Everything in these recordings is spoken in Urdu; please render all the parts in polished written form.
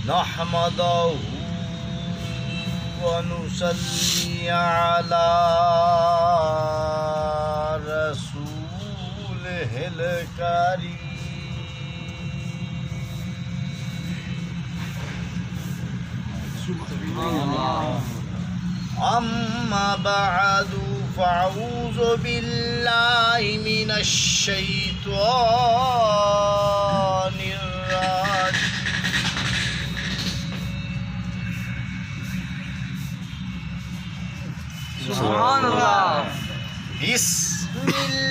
نحمده ونصلي على رسوله الكريم أما بعد فأعوذ بالله من الشيطان الرجيم سبحان اللہ. بسم الله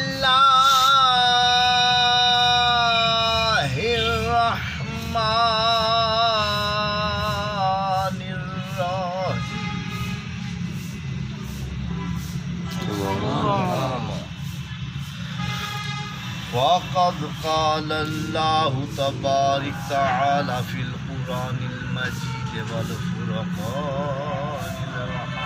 الرحمن الرحيم. وقد قال الله تبارك وتعالى في القرآن المجيد والفرقان الرحيم.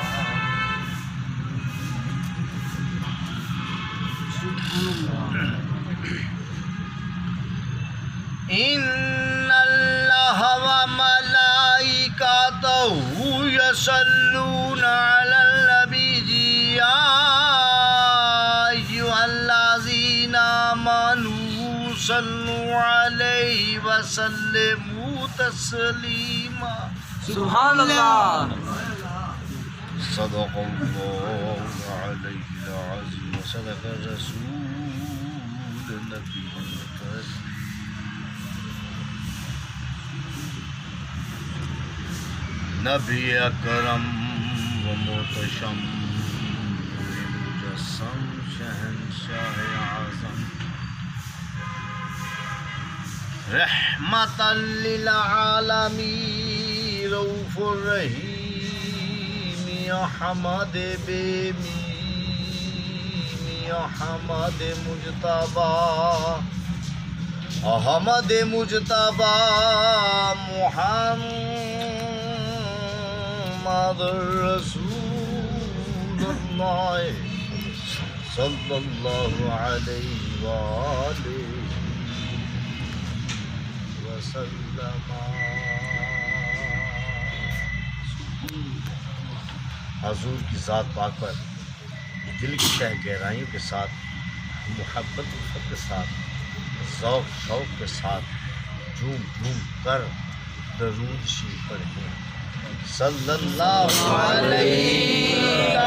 إن الله وملائكته يصلون على النبي يا أيها الذين آمنوا صلوا عليه وسلموا تسليما. سبحان اللہ. صدق الله عليه العظيم وصدق الرسول النبي الكريم. نبی اکرم و محتشم مجسم شہنشاہ اعظم رحمتا للعالمین رؤوف الرحیم یا حمد بے میم یا حمد مجتبی احمد مجتبی محمد رسول اللہ صلی اللہ علیہ وآلہ وسلم. حضور کی ذات پاک پر دل کی تہ گہرائیوں کے ساتھ محبت الفت کے ساتھ ذوق شوق کے ساتھ جھوم جھوم کر درود شریف پڑھیں. صلی اللہ علیہ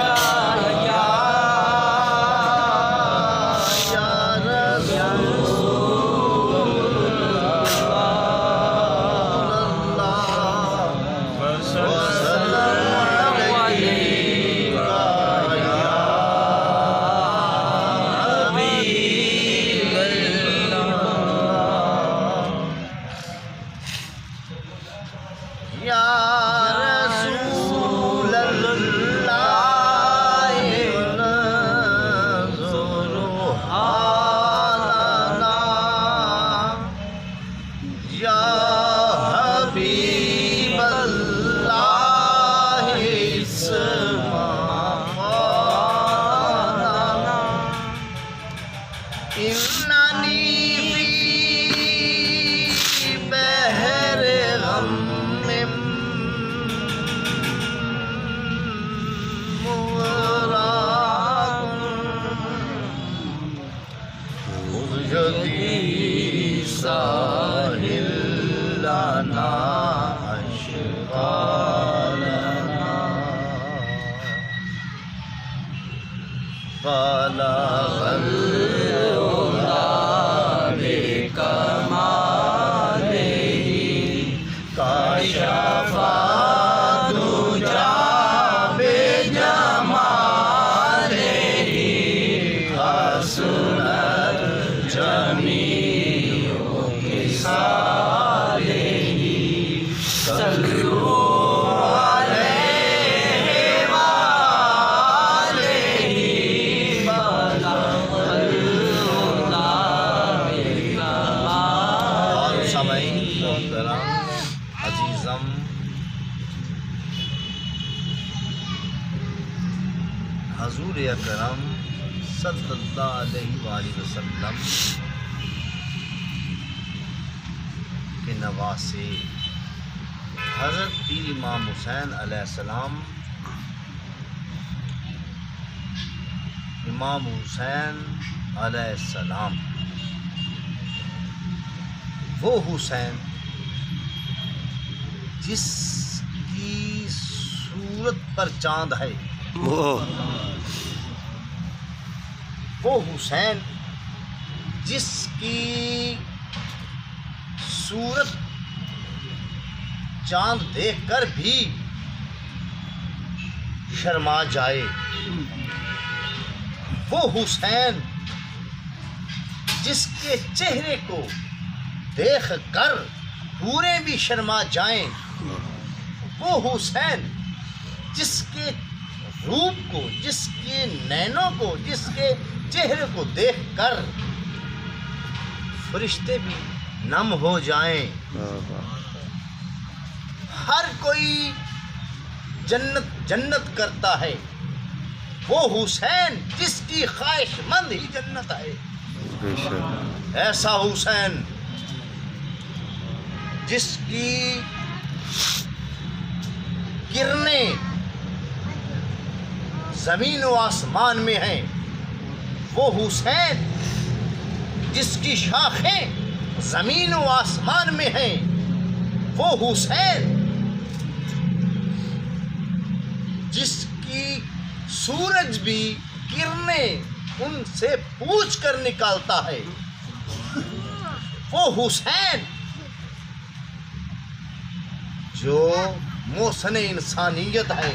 حضور اکرم صلی اللہ علیہ وآلہ وسلم کے نواسے حضرت پیر امام حسین علیہ السلام، امام حسین علیہ السلام وہ حسین جس کی صورت پر چاند ہے، وہ حسین جس کی صورت چاند دیکھ کر بھی شرما جائے، وہ حسین جس کے چہرے کو دیکھ کر پورے بھی شرما جائیں، وہ حسین جس کے روپ کو، جس کے نینوں کو، جس کے چہرے کو دیکھ کر فرشتے بھی نم ہو جائیں، ہر کوئی جنت جنت کرتا ہے، وہ حسین جس کی خواہش مند ہی جنت ہے، ایسا حسین جس کی کرنیں زمین و آسمان میں ہیں، وہ حسین جس کی شاخیں زمین و آسمان میں ہیں، وہ حسین جس کی سورج بھی کرنیں ان سے پوچھ کر نکالتا ہے، وہ حسین جو محسن انسانیت ہے،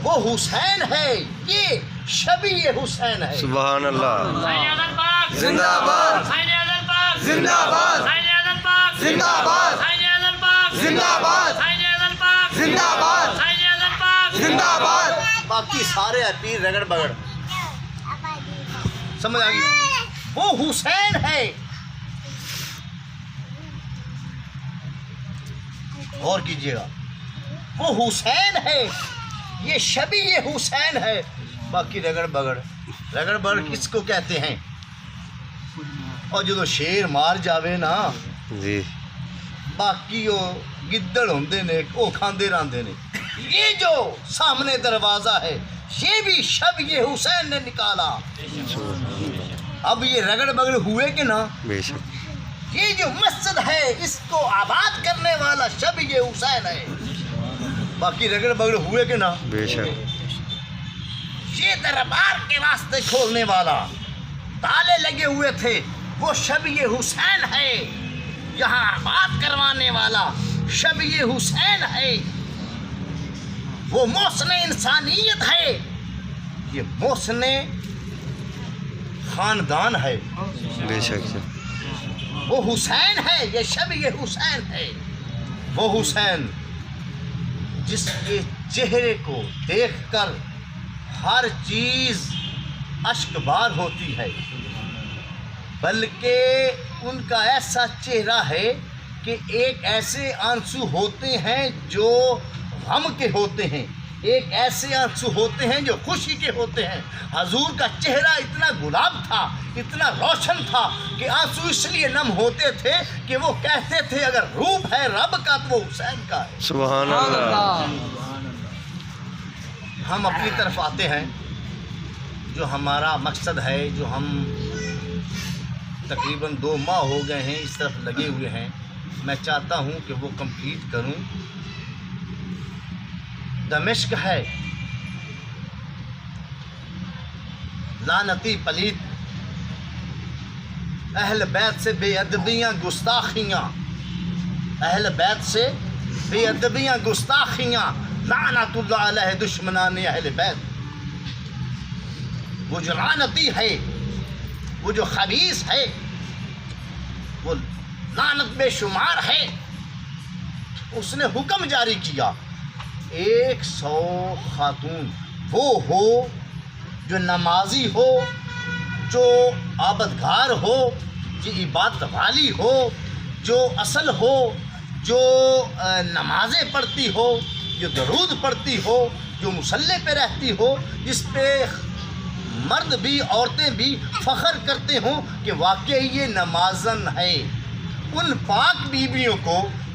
وہ حسین ہے، یہ شبیہ حسین ہے۔ سبحان اللہ، زندہ باد، زندہ باد، زندہ باد، زندہ باد، زندہ باد، زندہ باد۔ باقی سارے پیر رگڑ بگڑ، سمجھ آ گئی؟ وہ حسین ہے، غور کیجیے گا، وہ حسین ہے، یہ شبیہ حسین ہے۔ باقی رگڑ بگڑ، رگڑ بگڑ کس کو کہتے ہیں؟ اور جو شیر مار جاوے نا، جی باقی وہ گدڑ ہوندے نے، وہ کھاندے راندے نے۔ یہ جو سامنے دروازہ ہے، یہ بھی شبیہ حسین نے نکالا۔ اب یہ رگڑ بگڑ ہوئے کہ نا؟ بے شک، یہ جو مسجد ہے اس کو آباد کرنے والا شبیہ حسین ہے۔ باقی رگڑ بگڑ ہوئے کہ نا؟ بے شک، یہ دربار کے راستے کھولنے والا، تالے لگے ہوئے تھے، وہ شبیہ حسین ہے۔ یہاں آباد کروانے والا شبیہ حسین ہے، وہ محسن انسانیت ہے، یہ محسن خاندان ہے، بے شک، وہ حسین ہے، یہ شبیہ حسین ہے۔ وہ حسین جس کے چہرے کو دیکھ کر ہر چیز اشک بار ہوتی ہے، بلکہ ان کا ایسا چہرہ ہے کہ ایک ایسے آنسو ہوتے ہیں جو غم کے ہوتے ہیں، ایک ایسے آنسو ہوتے ہیں جو خوشی کے ہوتے ہیں۔ حضور کا چہرہ اتنا گلاب تھا، اتنا روشن تھا کہ آنسو اس لیے نم ہوتے تھے کہ وہ کہتے تھے اگر روپ ہے رب کا تو وہ حسین کا ہے۔ سبحان اللہ۔ ہم اپنی طرف آتے ہیں، جو ہمارا مقصد ہے، جو ہم تقریباً 2 ماہ ہو گئے ہیں اس طرف لگے ہوئے ہیں، میں چاہتا ہوں کہ وہ کمپلیٹ کروں۔ دمشق ہے، لعنتی پلیت، اہل بیت سے بے ادبیاں گستاخیاں، اہل بیت سے بے ادبیاں گستاخیاں، لعنت اللہ علیہ دشمنان اہل بیت۔ وہ جو لعنتی ہے، وہ جو خبیث ہے، وہ لعنت بے شمار ہے، اس نے حکم جاری کیا 100 خاتون وہ ہو جو نمازی ہو، جو عابدگار ہو، جو عبادت والی ہو، جو اصل ہو، جو نمازیں پڑھتی ہو، جو درود پڑھتی ہو، جو مصلی پہ رہتی ہو، جس پہ مرد بھی عورتیں بھی فخر کرتے ہوں کہ واقعی یہ نمازن ہے، ان پاک بیویوں کو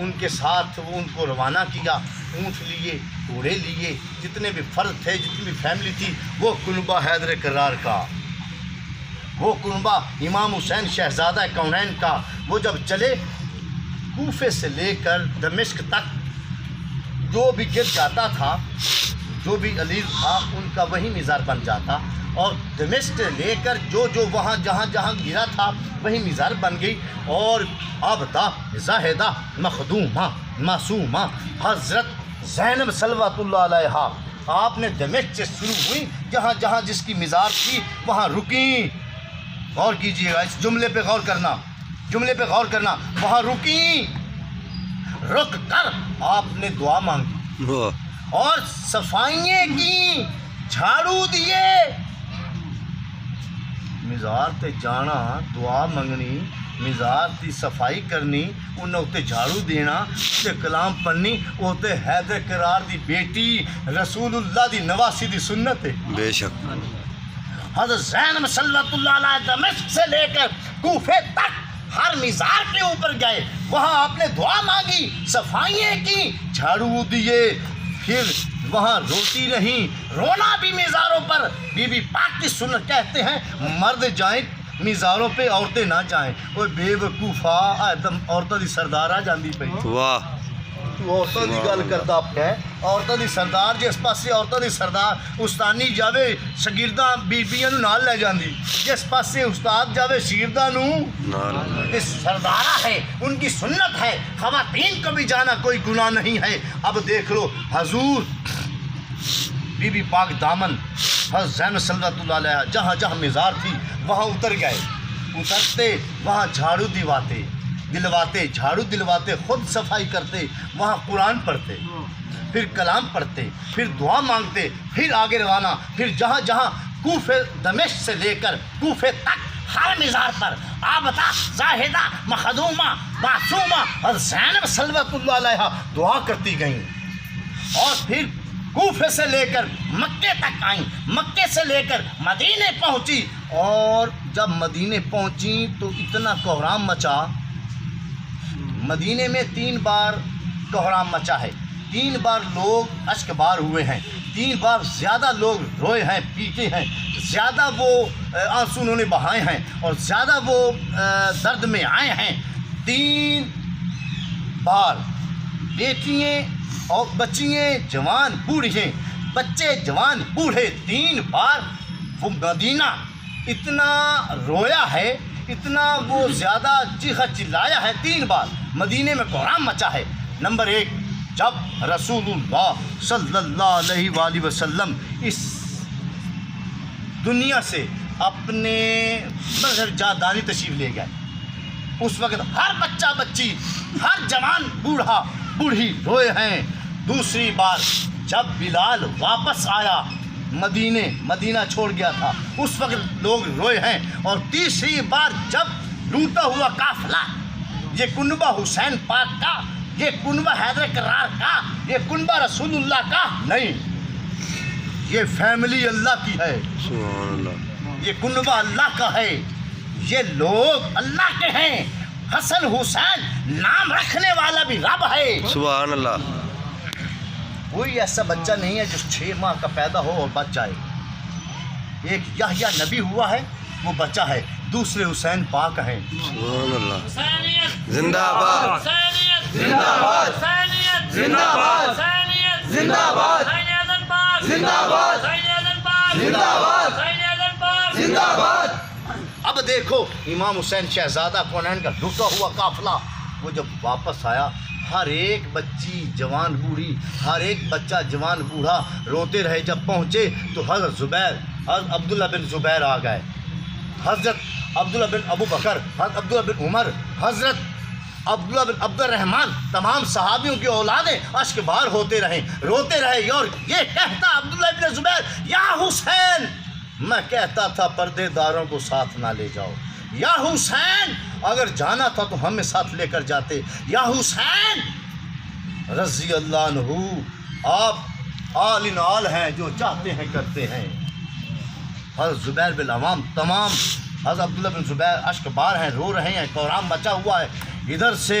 ان کے ساتھ وہ ان کو روانہ کیا، اونٹ لیے، گھوڑے لیے، جتنے بھی فرد تھے، جتنی بھی فیملی تھی، وہ کنبہ حیدر کرار کا، وہ کنبہ امام حسین شہزادہ کونین کا، وہ جب چلے کوفے سے لے کر دمشق تک جو بھی گر جاتا تھا، جو بھی علیل تھا، ان کا وہی مزار بن جاتا، اور دمشق سے لے کر جو وہاں جہاں گرا تھا وہی مزار بن گئی۔ اور عابدہ، زاہدہ، مخدومہ، معصومہ حضرت زینب صلوات اللہ علیہا آپ نے دمشق سے شروع ہوئی، جہاں جہاں جس کی مزار تھی وہاں رکیں۔ غور کیجئے گا، اس جملے پہ غور کرنا، وہاں رکیں، رک کر آپ نے دعا مانگی اور صفائیاں کی، جھاڑو دیے۔ مزار تے جانا، دعا منگنی، مزار تی صفائی کرنی، انہوں تے جھاڑو دینا، تے کلام پڑھنی، وہ تے حیدر کرار دی بیٹی رسول اللہ دی نواسی دی سنت ہے۔ بے شک حضرت زینب صلوات اللہ علیہ دمشق سے لے کر کوفے تک ہر مزار کے اوپر گئے، وہاں آپ نے دعا مانگی، صفائیاں کی، جھاڑو دیے، پھر وہاں روتی رہیں، رونا بھی مزاروں پر۔ بی بی پاک کی سنت کہتے ہیں مرد جائیں مزاروں پہ، عورتیں نہ جائیں۔ وہ بے وقوفا عورتوں دی سردار آ جاندی پئی، واہ، عورتوں دی گل کردا پیا، عورتوں دی سردار جس پاسے عورتوں دی سردار استانی جاوے شاگرداں بیبیاں نو نال لے جاندی، جس پاسے استاد جاوے شاگرداں نو یہ سردارہ ہے، ان کی سنت ہے، خواتین کو بھی جانا کوئی گناہ نہیں ہے۔ اب دیکھ لو حضور بی بی پاک دامن حضرت زینب صلوات اللہ علیہ جہاں جہاں مزار تھی وہاں اتر گئے، اترتے وہاں جھاڑو دلواتے، خود صفائی کرتے، وہاں قرآن پڑھتے، پھر کلام پڑھتے، پھر دعا مانگتے، پھر آگے روانہ، پھر جہاں جہاں کوفے دمشق سے لے کر کوفے تک ہر مزار پر عابدہ، زاہدہ، مخدومہ، معصومہ اور زینب صلوات اللہ علیہ دعا کرتی گئیں، اور پھر کوفے سے لے کر مکے تک آئیں، مکے سے لے کر مدینے پہنچی، اور جب مدینے پہنچی تو اتنا کوہرام مچا، مدینے میں 3 بار کوہرام مچا ہے، 3 بار لوگ اشک بار ہوئے ہیں، 3 بار زیادہ لوگ روئے ہیں، پیٹے ہیں، زیادہ وہ آنسو انہوں نے بہائے ہیں، اور زیادہ وہ درد میں آئے ہیں۔ 3 بار بیٹیاں اور بچیاں جوان بوڑھے، بچے جوان بوڑھے، 3 بار وہ مدینہ اتنا رویا ہے، اتنا وہ زیادہ چیخا چلایا ہے، 3 بار مدینے میں کوہرام مچا ہے۔ نمبر 1، جب رسول اللہ صلی اللہ علیہ وآلہ وسلم اس دنیا سے اپنے مظہر جادانی تشریف لے گئے، اس وقت ہر بچہ بچی، ہر جوان بوڑھا بوڑھی روئے ہیں۔ دوسری بار جب بلال واپس آیا، مدینہ چھوڑ گیا تھا، اس وقت لوگ روئے ہیں۔ اور تیسری بار جب لوٹا ہوا قافلہ، یہ کنبہ حسین پاک کا، یہ کنبہ حیدر کرار کا، یہ کنبہ رسول اللہ کا نہیں، یہ فیملی اللہ کی ہے، سبحان اللہ، یہ کنبہ اللہ کا ہے، یہ لوگ اللہ کے ہیں۔ حسن حسین نام رکھنے والا بھی رب ہے۔ سبحان اللہ، کوئی ایسا بچہ نہیں ہے جو 6 ماہ کا پیدا ہو اور بچ جائے۔ ایک یحییٰ نبی ہوا ہے، وہ بچہ ہے، دوسرے حسین پاک ہیں۔ سبحان اللہ، حسینیت زندہ آباد، حسینیت زندہ آباد، حسینیت زندہ آباد، حسینیت زندہ آباد، حسین اعظم پاک زندہ آباد، حسین اعظم پاک زندہ آباد، حسین اعظم پاک زندہ آباد۔ اب دیکھو امام حسین شہزادہ کونین کا لٹا ہوا قافلہ، وہ جب واپس آیا، ہر ایک بچی جوان بوڑھی، ہر ایک بچہ جوان بوڑھا روتے رہے۔ جب پہنچے تو حضرت عبداللہ بن زبیر آ گئے، حضرت عبداللہ بن ابو بکر، حضرت عبداللہ بن عمر، حضرت عبداللہ بن عبد الرحمن، تمام صحابیوں کی اولادیں اشک بار ہوتے رہے، روتے رہے۔ اور یہ کہتا عبداللہ بن زبیر، یا حسین، میں کہتا تھا پردے داروں کو ساتھ نہ لے جاؤ، یا حسین اگر جانا تھا تو ہمیں ساتھ لے کر جاتے، یا حسین رضی اللہ عنہ، آپ آل ان آل ہیں، جو چاہتے ہیں کرتے ہیں۔ حضرت زبیر بن عوام، تمام حضرت عبداللہ بن زبیر اشک بار ہیں، رو رہے ہیں، کوہرام مچا ہوا ہے۔ ادھر سے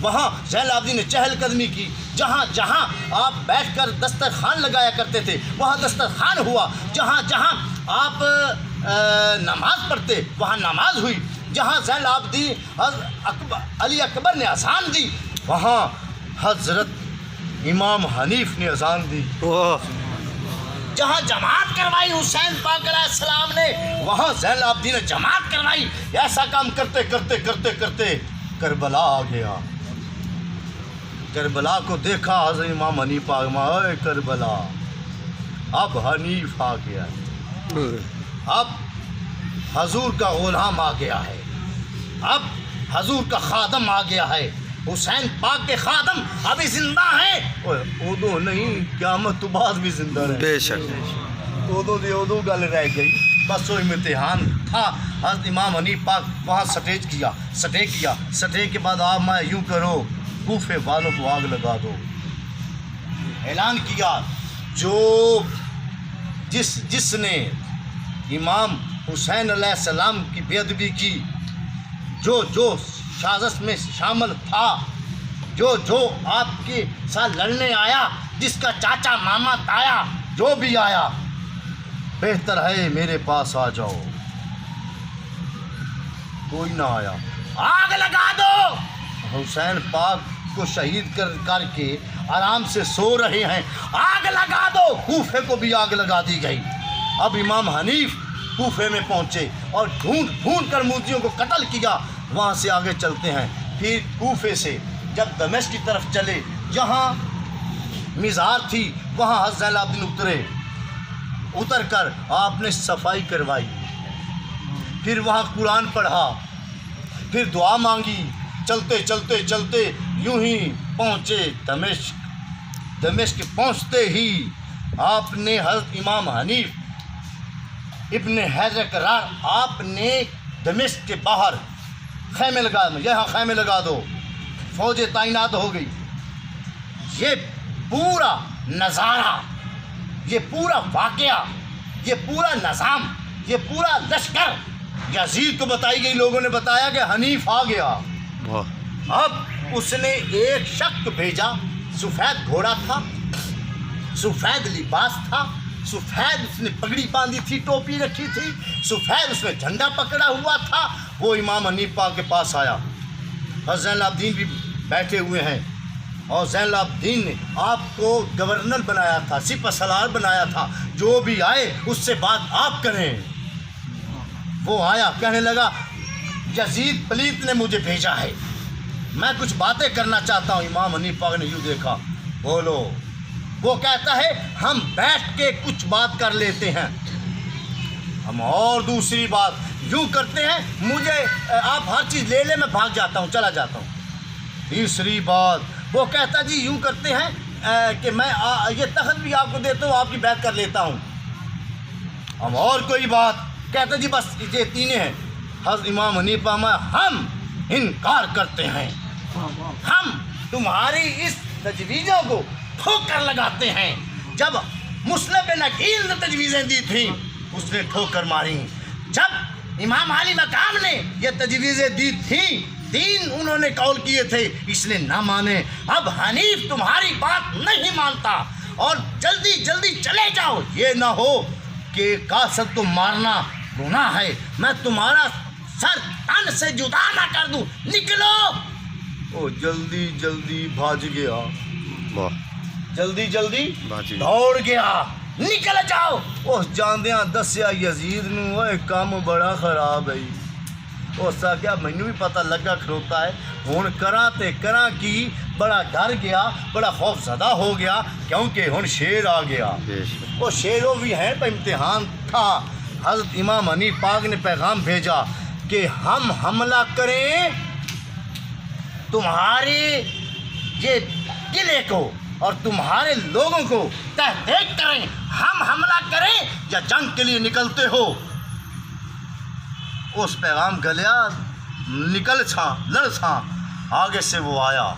وہاں زین العابدین نے چہل قدمی کی، جہاں جہاں آپ بیٹھ کر دسترخوان لگایا کرتے تھے وہاں دسترخوان ہوا، جہاں جہاں آپ نماز پڑھتے وہاں نماز ہوئی، جہاں زین العابدین علی اکبر نے اذان دی وہاں حضرت امام حنیف نے اذان دی، جہاں جماعت کروائی حسین پاک علیہ السلام نے وہاں زین العابدین نے جماعت کروائی۔ ایسا کام کرتے کرتے کرتے کرتے کربلا آ گیا، کربلا کو دیکھا حضرت امام حنیف اے کربلا، اب حنیف آ گیا، اب حضور کا غلام آ گیا ہے، اب حضور کا خادم آ گیا ہے، حسین پاک کے خادم ابھی زندہ ہیں، اودو نہیں قیامت تو بعد بھی زندہ رہے، بے شک اودو گل رہ گئی، بس وہ امتحان تھا۔ حضرت امام حنیف پاک وہاں سٹے کے بعد آپ میں یوں کرو کوفے والوں کو آگ لگا دو، اعلان کیا جو جس نے امام حسین علیہ السلام کی بے ادبی کی، جو سازش میں شامل تھا، جو آپ کے ساتھ لڑنے آیا، جس کا چاچا ماما تایا جو بھی آیا، بہتر ہے میرے پاس آ جاؤ، کوئی نہ آیا، آگ لگا دو۔ حسین پاک کو شہید کر کے آرام سے سو رہے ہیں، آگ لگا دو، کوفے کو بھی آگ لگا دی گئی۔ اب امام حنیف کوفے میں پہنچے اور ڈھونڈ کر موتیوں کو قتل کیا۔ وہاں سے آگے چلتے ہیں، پھر کوفے سے جب دمشق کی طرف چلے، جہاں مزار تھی وہاں حضرت زین العابدین اتر کر آپ نے صفائی کروائی، پھر وہاں قرآن پڑھا، پھر دعا مانگی، چلتے چلتے چلتے یوں ہی پہنچے دمشق پہنچتے ہی آپ نے حضرت امام حنیف ابن حیدر قرار آپ نے دمشق کے باہر خیمے لگا دو، فوجیں تعینات ہو گئی۔ یہ پورا نظارہ، یہ پورا واقعہ، یہ پورا نظام، یہ پورا لشکر یزید کو بتائی گئی، لوگوں نے بتایا کہ حنیف آ گیا۔ اب اس نے ایک شخص بھیجا، سفید گھوڑا تھا، سفید لباس تھا، سفید اس نے پگڑی باندھی تھی، ٹوپی رکھی تھی، سفید اس نے جھنڈا پکڑا ہوا تھا، وہ امام حنیف پاک کے پاس آیا۔ اور زین العابدین بھی بیٹھے ہوئے ہیں، اور زین العابدین نے آپ کو گورنر بنایا تھا، سپہ سالار بنایا تھا، جو بھی آئے اس سے بات آپ کریں۔ وہ آیا، کہنے لگا یزید پلیت نے مجھے بھیجا ہے، میں کچھ باتیں کرنا چاہتا ہوں۔ امام حنیف پاک نے یوں دیکھا، بولو۔ وہ کہتا ہے ہم بیٹھ کے کچھ بات کر لیتے ہیں، ہم اور دوسری بات یوں کرتے ہیں، مجھے آپ ہر چیز لے لیں، میں بھاگ جاتا ہوں، چلا جاتا ہوں۔ تیسری بات وہ کہتا جی یوں کرتے ہیں کہ میں یہ تخت بھی آپ کو دیتا ہوں، آپ کی بیعت کر لیتا ہوں۔ ہم اور کوئی بات کہتا جی بس یہ تینیں ہیں۔ حضرت امام حنیف ہم انکار کرتے ہیں، ہم تمہاری اس تجویزوں کو ٹھوکر لگاتے ہیں۔ جب مسلم بن عقیل نے تجویزیں دی تھیں اس نے ٹھوکر ماری، جب امام علی مقام نے یہ تجویزیں دی تھیں، 3 انہوں نے قول کیے تھے، اس نے نہ مانے۔ اب حنیف تمہاری بات نہیں مانتا، اور جلدی جلدی چلے جاؤ، یہ نہ ہو کہ قاصد کو مارنا گناہ ہے، میں تمہارا سر تن سے جدا نہ کر دوں، نکلو۔ وہ جلدی جلدی بھاج گیا، جلدی جلدی دوڑ گیا، نکل جاؤ۔ اس جاندیاں دسیا یزید نو کام بڑا خراب ہے، اس کا کیا مینوں بھی پتہ لگا کھڑوتا ہے، ہن کراں تے کراں کی، بڑا ڈر گیا، بڑا خوف زدہ ہو گیا، کیونکہ ہن شیر آ گیا۔ وہ شیروں بھی ہیں، پر امتحان تھا۔ حضرت امام حنیف پاک نے پیغام بھیجا کہ ہم حملہ کریں تمہارے یہ قلعے کو اور تمہارے لوگوں کو تحقیق کریں، ہم حملہ کریں یا جنگ کے لیے نکلتے ہو۔ اس پیغام گلیا نکل چھاں لڑ چھاں، آگے سے وہ آیا،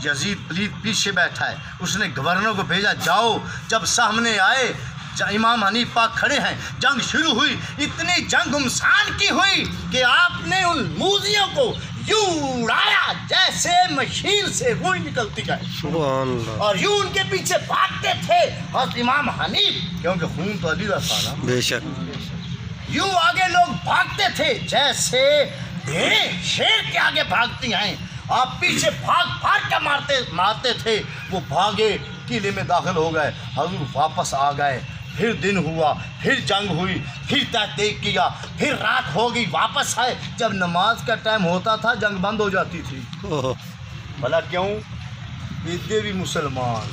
یزید پلیت پیچھے بیٹھا ہے، اس نے گورنر کو بھیجا جاؤ۔ جب سامنے آئے امام حنیف پاک کھڑے ہیں، جنگ شروع ہوئی، اتنی جنگ گمسان کی ہوئی کہ آپ نے ان موذیوں کو یوں اڑایا جیسے مشین سے روئی نکلتی ہے، سبحان اللہ اور یوں ان کے پیچھے بھاگتے تھے حضرت امام حنیف، کیونکہ خون تو علی کا تھا نا، بے شک یوں آگے لوگ بھاگتے تھے جیسے بھیڑیں شیر کے آگے بھاگتی ہیں، آپ پیچھے بھاگ کے مارتے تھے، وہ بھاگے قلعے میں داخل ہو گئے، حضور واپس آ گئے، پھر دن ہوا، پھر جنگ ہوئی، پھر تحقیق کیا، پھر رات ہو گئی، واپس آئے، جب نماز کا ٹائم ہوتا تھا جنگ بند ہو جاتی تھی، اوہ، بھلا کیوں؟ ادھے بھی مسلمان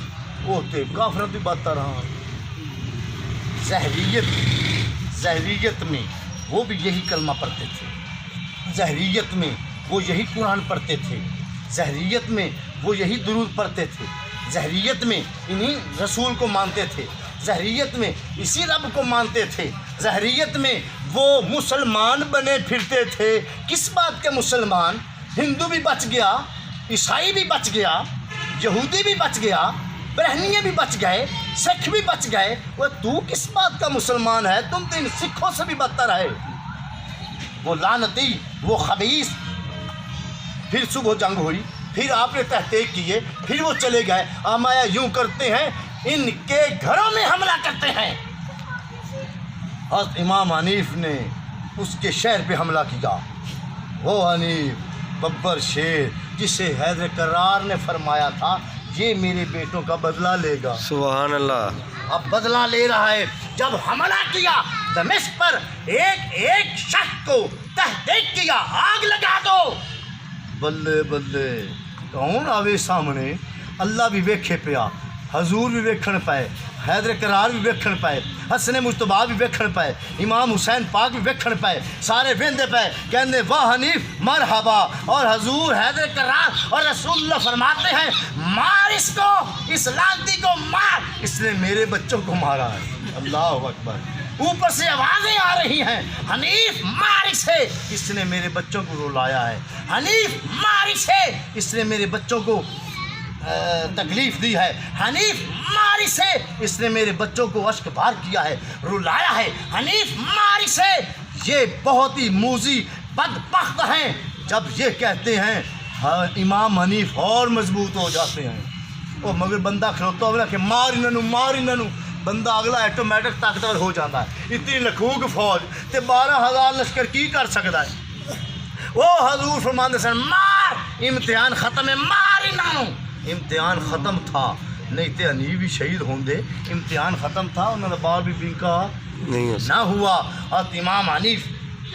ہوتے کافرت بھی بدتر ہاں، ظہریت میں وہ بھی یہی کلمہ پڑھتے تھے، ظہریت میں وہ یہی قرآن پڑھتے تھے، ظہریت میں وہ یہی درود پڑھتے تھے، ظہریت میں انہی رسول کو مانتے تھے، ظہریت میں اسی رب کو مانتے تھے، ظہریت میں وہ مسلمان بنے پھرتے تھے۔ کس بات کے مسلمان؟ ہندو بھی بچ گیا، عیسائی بھی بچ گیا، یہودی بھی بچ گیا، برہنیے بھی بچ گئے، سکھ بھی بچ گئے، وہ تو کس بات کا مسلمان ہے؟ تم تو ان سکھوں سے بھی بدتر ہے، وہ لعنتی، وہ خبیث۔ پھر صبح جنگ ہوئی، پھر آپ نے تحقیق کیے، پھر وہ چلے گئے، آمایا یوں کرتے ہیں ان کے گھروں میں حملہ کرتے ہیں۔ حضرت امام حنیف نے اس کے شہر پہ حملہ کیا، وہ حنیف ببر شیر جسے حیدر کرار نے فرمایا تھا یہ میرے بیٹوں کا بدلہ لے گا، سبحان اللہ اب بدلہ لے رہا ہے۔ جب حملہ کیا دمشق پر، ایک شخص کو تحقیق کیا، آگ لگا دو، بلے بلے کون آوے سامنے؟ اللہ بھی ویکھے پیا، حضور بھی ویکھن پائے، حیدر کرار بھی ویکھن پائے، حسن مجتبیٰ بھی ویکھن پائے، امام حسین پاک بھی ویکھن پائے، سارے ویندے پائے، کہندے واہ حنیف مرحبا، اور حضور حیدر کرار اور رسول اللہ فرماتے ہیں مار اس کو، اس لعنتی کو مار، اس نے میرے بچوں کو مارا ہے۔ اللہ اکبر۔ اوپر سے آوازیں آ رہی ہیں حنیف مار اسے، اس نے میرے بچوں کو رلایا ہے، حنیف مار اسے، اس نے میرے بچوں کو تکلیف دی ہے، حنیف مار اسے، اس نے میرے بچوں کو اشک بار کیا ہے، رلایا ہے، حنیف مار اسے۔ یہ بہت ہی موذی بدبخت ہیں، جب یہ کہتے ہیں امام حنیف اور مضبوط ہو جاتے ہیں۔ وہ مگر بندہ کھلوتا ہوگا کہ مار انہوں، بندہ اگلا ایٹومیٹک طاقتور ہو جاتا ہے۔ اتنی لکھوک فوج تے 12,000 لشکر کی کر سکتا ہے؟ وہ حضور فرماندے سن مار، امتحان ختم ہے، مار انہوں۔ امتحان ختم تھا، نہیں تے حنیف بھی شہید ہوندے، امتحان ختم تھا، انہوں نے بال بھی بینکا نہیں ہو نہ ہوا۔ اور امام حنیف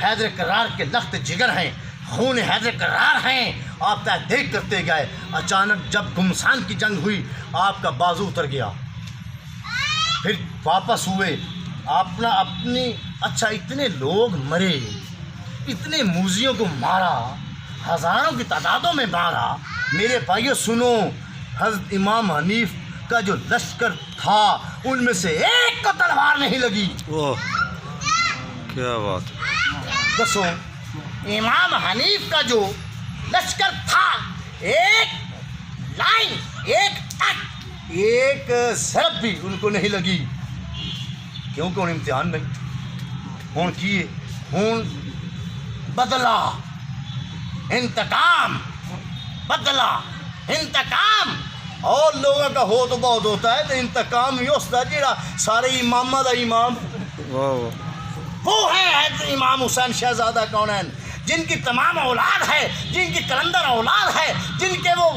حیدر کرار کے لخت جگر ہیں، خون حیدر کرار ہیں، آپ تحقیق کرتے گئے، اچانک جب گمسان کی جنگ ہوئی آپ کا بازو اتر گیا، پھر واپس ہوئے، اپنی اچھا اتنے لوگ مرے، اتنے موذیوں کو مارا، ہزاروں کی تعدادوں میں مارا۔ میرے بھائیو سنو، حضرت امام حنیف کا جو لشکر تھا ان میں سے ایک کو تلوار نہیں لگی۔ اوہ کیا بات، دسو امام حنیف کا جو لشکر تھا، ایک لائن، ایک ٹک، ایک ضرب بھی ان کو نہیں لگی، کیونکہ ان امتحان نہیں ہون کیے، ہون بدلہ، انتقام، بدلہ، انتقام۔ اور لوگوں کا ہو تو بہت ہوتا ہے، تو انتقام یہ ہوتا ہے جڑا سارے امامہ دا امام واہ، وہ ہے امام حسین شہزادہ کونین، جن کی تمام اولاد ہے، جن کی کلندر اولاد ہے، جن کے وہ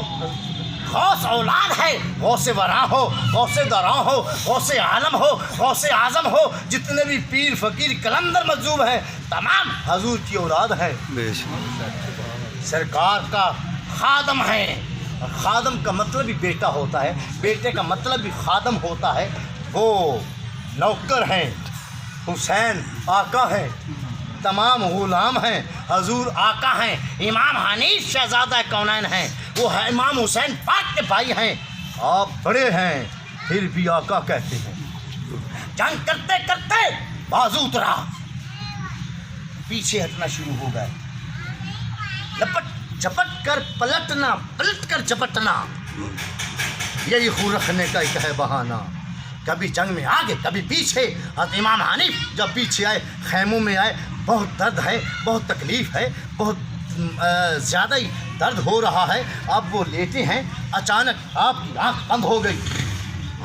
غوث اولاد ہے، غوث وراں ہو، غوث دراں ہو، غوث عالم ہو، غوث اعظم ہو، جتنے بھی پیر فقیر کلندر مجذوب ہیں تمام حضور کی اولاد ہے، بے شک سرکار کا خادم ہے۔ خادم کا مطلب بھی بیٹا ہوتا ہے، بیٹے کا مطلب بھی خادم ہوتا ہے۔ وہ نوکر ہیں، حسین آقا ہیں، تمام غلام ہیں، حضور آقا ہیں، امام حنیف شہزادہ کونین ہیں، وہ امام حسین پاک کے بھائی ہیں، آپ بڑے ہیں پھر بھی آقا کہتے ہیں۔ جنگ کرتے کرتے بازو اترا، پیچھے ہٹنا شروع ہو گئے، لپٹ جھپٹ کر پلٹنا، پلٹ کر جھپٹنا، یہی خون رکھنے کا ایک ہے بہانہ، کبھی جنگ میں آگے کبھی پیچھے۔ حضرت امام حنیف جب پیچھے آئے، خیموں میں آئے، بہت درد ہے، بہت تکلیف ہے، بہت زیادہ ہی درد ہو رہا ہے. اب وہ لیٹے ہیں, اچانک آپ کی آنکھ بند ہو گئی,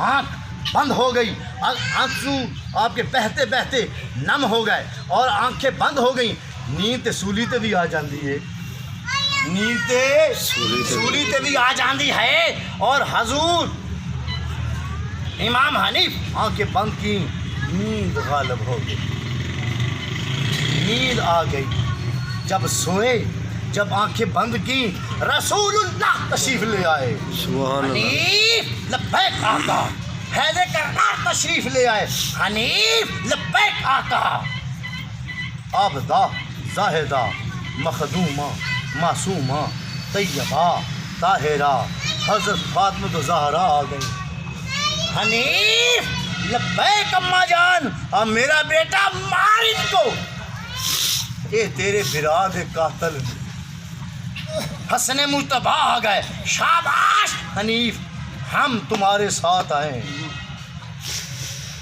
آنکھ بند ہو گئی, آنسو آپ کے بہتے بہتے نم ہو گئے اور آنکھیں بند ہو گئیں. نیند تے سولی تے بھی آ جاندی ہے, نیند تے سولی تے بھی آ جاندی ہے. اور حضور امام حنیف آنکھیں بند کی, نیند غالب ہو گئی, نیند آ گئی. جب سوئے, جب آنکھیں بند کی, رسول اللہ تشریف لے آئے. سبحان اللہ. حنیف لبیک آقا, حیدر کرار تشریف لے آئے. حنیف لبیک آقا. عابدہ, زاہدہ, مخدومہ, معصومہ, طیبہ, طاہرہ, حضرت فاطمہ زہرا آ گئی. حنیف لبیک اماں جان, اب میرا بیٹا مار ان کو. اے تیرے براد قاتل حسن مجتبیٰ آ گئے. شاباش حنیف, ہم تمہارے ساتھ آئے.